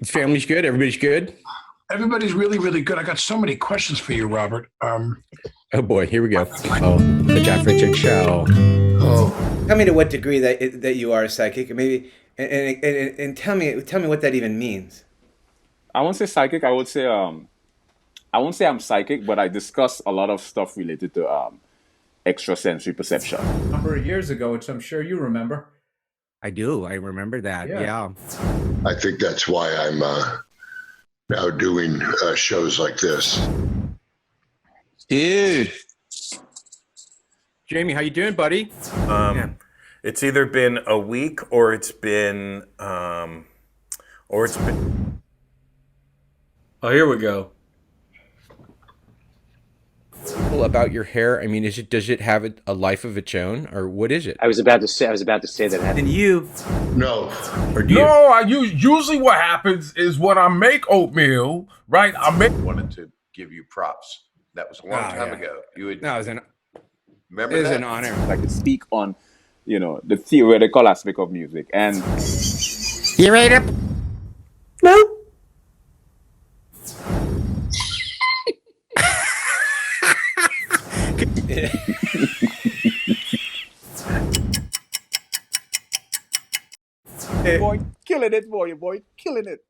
Family's good. Everybody's good. Everybody's really, really good. I got so many questions for you, Robert. Oh boy, here we go. Oh, the Jeff Richard show. Oh, tell me to what degree that you are psychic, and maybe, and tell me what that even means. I won't say psychic. I won't say I'm psychic, but I discuss a lot of stuff related to extrasensory perception. A number of years ago, which I'm sure you remember. I do. I remember that. Yeah. I think that's why I'm now doing shows like this. Dude. Jamie, how you doing, buddy? It's either been a week or it's been Oh, here we go. About your hair, I mean, does it have a life of its own, or what is it? I was about to say that. And you? No. Or do you? No, usually what happens is when I make oatmeal, right? Wanted to give you props. That was a long time ago. You would. No, it remember was that? an honor. I could speak on, the theoretical aspect of music. And You ready up? No. boy, killing it, boy, killing it.